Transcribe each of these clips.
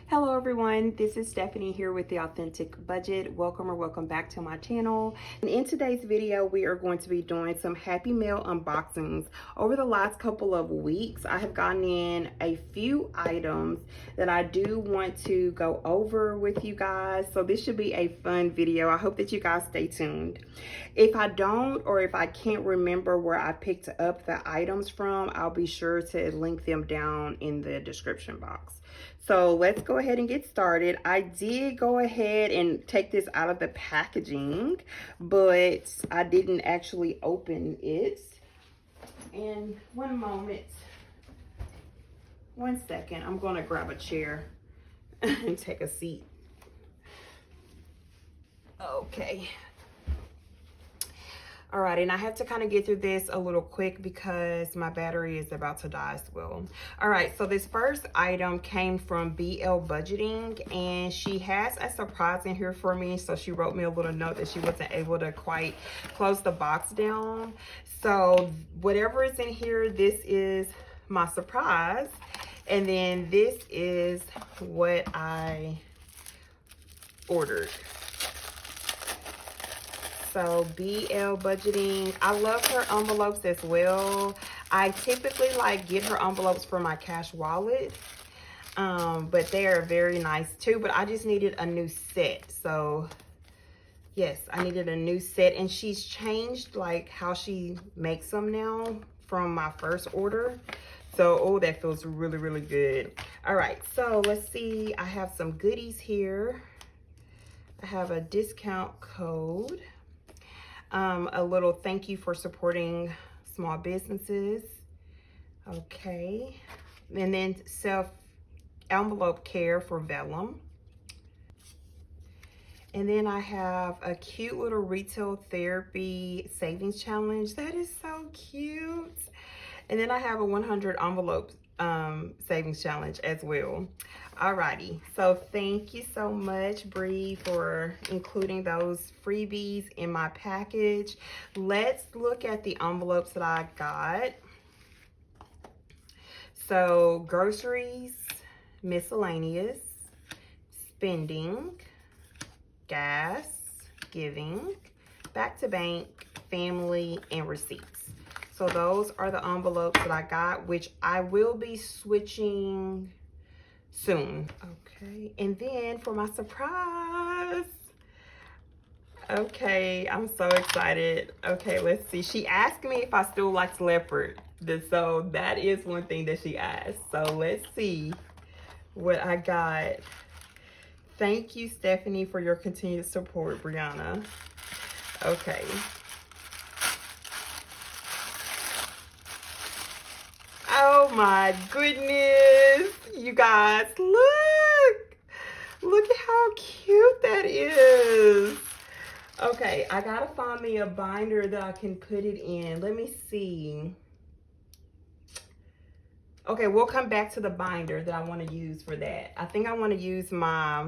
Hello everyone, this is Stephanie here with The Authentic Budget. Welcome back to my channel. And in today's video, we are going to be doing some Happy Mail unboxings. Over the last couple of weeks, I have gotten in a few items that I do want to go over with you guys. So this should be a fun video. I hope that you guys stay tuned. If I don't, or if I can't remember where I picked up the items from, I'll be sure to link them down in the description box. So let's go ahead and get started. I did go ahead and take this out of the packaging, but I didn't actually open it. And one second, I'm gonna grab a chair and take a seat. Okay. All right, and I have to kind of get through this a little quick because my battery is about to die as well. All right, so this first item came from BL Budgeting, and she has a surprise in here for me. So she wrote me a little note that she wasn't able to quite close the box down. So whatever is in here, this is my surprise. And then this is what I ordered. So BL Budgeting, I love her envelopes as well. I typically get her envelopes for my cash wallet, but they are very nice too. But I just needed a new set. So yes, I needed a new set, and she's changed how she makes them now from my first order. So, oh, that feels really, really good. All right, so let's see. I have some goodies here. I have a discount code. A little thank you for supporting small businesses. Okay. And then self envelope care for vellum. And then I have a cute little retail therapy savings challenge. That is so cute. And then I have a 100 envelope savings challenge as well. Alrighty, so thank you so much, Bree, for including those freebies in my package. Let's look at the envelopes that I got. So groceries, miscellaneous, spending, gas, giving, back to bank, family, and receipts. So those are the envelopes that I got, which I will be switching soon. Okay, and then for my surprise, okay, I'm so excited. Okay, let's see. She asked me if I still liked leopard. So that is one thing that she asked. So let's see what I got. Thank you, Stephanie, for your continued support, Brianna. Okay. Oh my goodness, you guys, look at how cute that is. Okay, I gotta find me a binder that I can put it in. Let me see. Okay, we'll come back to the binder that I want to use for that. I think I want to use my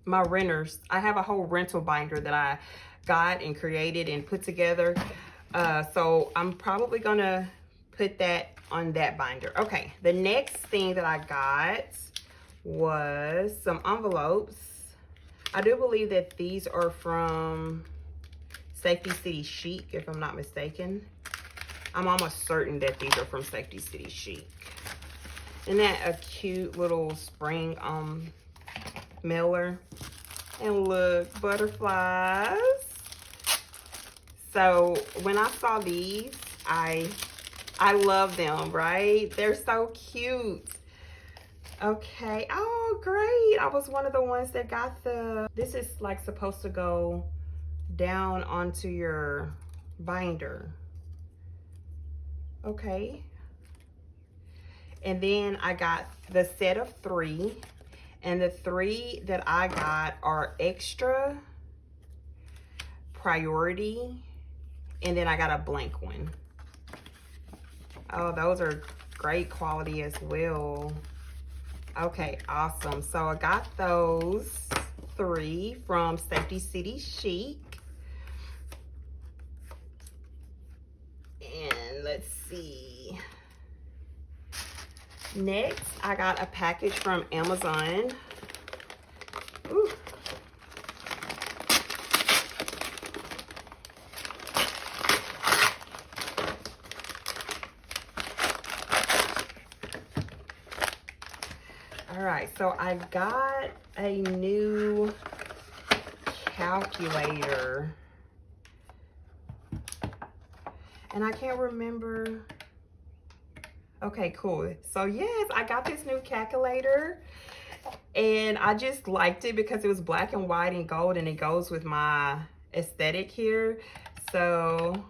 my renters. I have a whole rental binder that I got and created and put together. So I'm probably gonna put that on that binder. Okay, the next thing that I got was some envelopes. I do believe that these are from Safety City Chic, if I'm not mistaken. I'm almost certain that these are from Safety City Chic. Isn't that a cute little spring mailer? And look, butterflies. So when I saw these, I love them, right? They're so cute. Okay, oh great. I was one of the ones that got this is supposed to go down onto your binder. Okay. And then I got the set of 3, and the 3 that I got are extra, priority, and then I got a blank one. Oh, those are great quality as well. Okay, awesome. So I got those 3 from Safety City Chic. And let's see. Next, I got a package from Amazon. Ooh. All right, so I got a new calculator. And I can't remember. Okay, cool. So yes, I got this new calculator. And I just liked it because it was black and white and gold, and it goes with my aesthetic here. So,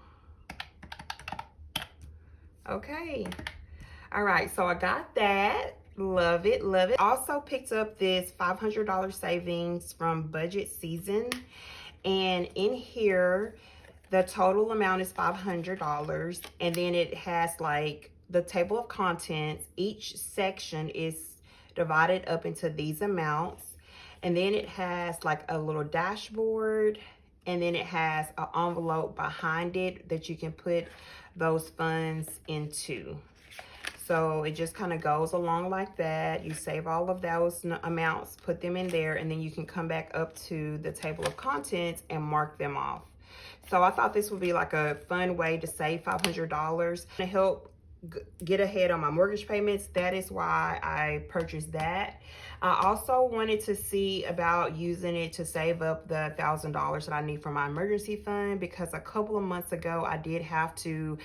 okay. All right, so I got that. Love it, love it. Also picked up this $500 savings from Budget Season. And in here, the total amount is $500. And then it has like the table of contents. Each section is divided up into these amounts. And then it has like a little dashboard. And then it has an envelope behind it that you can put those funds into. So it just kind of goes along like that. You save all of those amounts, put them in there, and then you can come back up to the table of contents and mark them off. So I thought this would be like a fun way to save $500 to help get ahead on my mortgage payments. That is why I purchased that. I also wanted to see about using it to save up the $1,000 that I need for my emergency fund, because a couple of months ago I did have to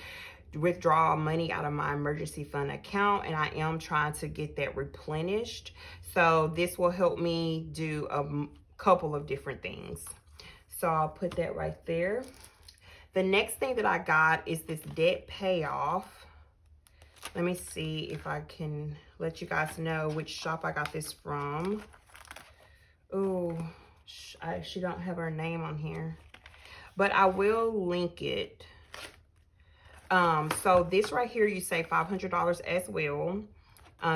withdraw money out of my emergency fund account, and I am trying to get that replenished. So this will help me do a couple of different things. So I'll put that right there. The next thing that I got is this debt payoff. Let me see if I can let you guys know which shop I got this from. Oh, she don't have her name on here, but I will link it. So this right here, you save $500 as well.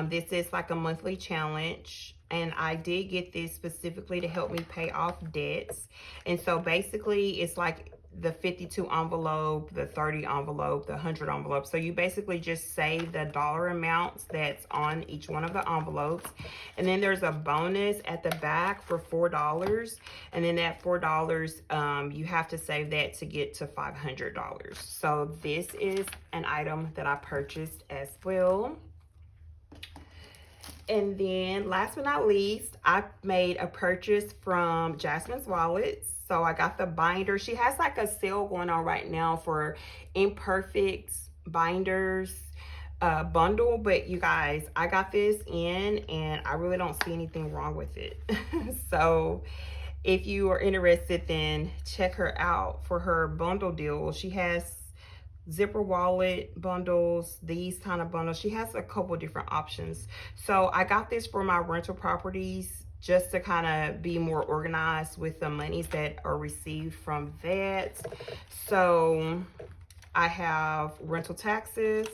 This is like a monthly challenge, and I did get this specifically to help me pay off debts. And so basically it's like the 52 envelope, the 30 envelope, the 100 envelope. So you basically just save the dollar amounts that's on each one of the envelopes. And then there's a bonus at the back for $4. And then that $4, you have to save that to get to $500. So this is an item that I purchased as well. And then last but not least, I made a purchase from Jasmine's Wallets. So I got the binder. She has like a sale going on right now for Imperfect binders bundle. But you guys, I got this in and I really don't see anything wrong with it. So if you are interested, then check her out for her bundle deal. She has zipper wallet bundles, these kind of bundles. She has a couple different options. So I got this for my rental properties, just to kind of be more organized with the monies that are received from that. So I have rental taxes,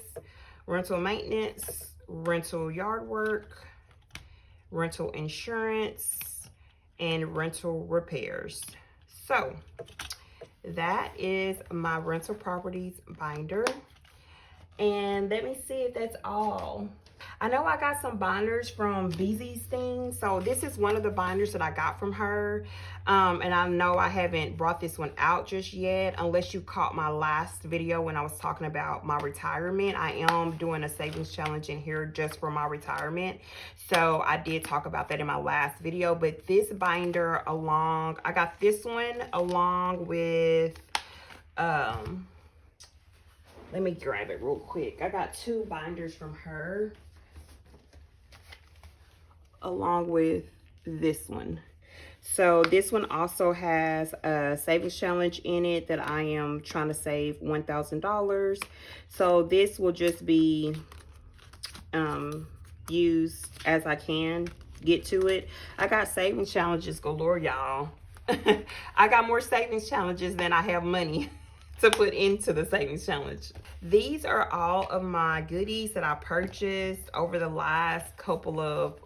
rental maintenance, rental yard work, rental insurance, and rental repairs. So that is my rental properties binder. And let me see if that's all. I know I got some binders from Beezy's Things. So this is one of the binders that I got from her. And I know I haven't brought this one out just yet, unless you caught my last video when I was talking about my retirement. I am doing a savings challenge in here just for my retirement. So I did talk about that in my last video. But this binder I got this one along with, let me grab it real quick. I got two binders from her along with this one. So this one also has a savings challenge in it that I am trying to save $1,000. So this will just be used as I can get to it. I got savings challenges galore, y'all. I got more savings challenges than I have money to put into the savings challenge. These are all of my goodies that I purchased over the last couple of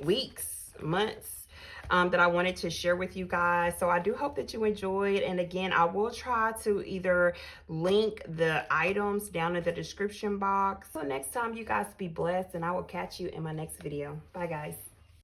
weeks, months. that I wanted to share with you guys. So I do hope that you enjoyed. And again, I will try to either link the items down in the description box. So next time, you guys be blessed, and I will catch you in my next video. Bye, guys.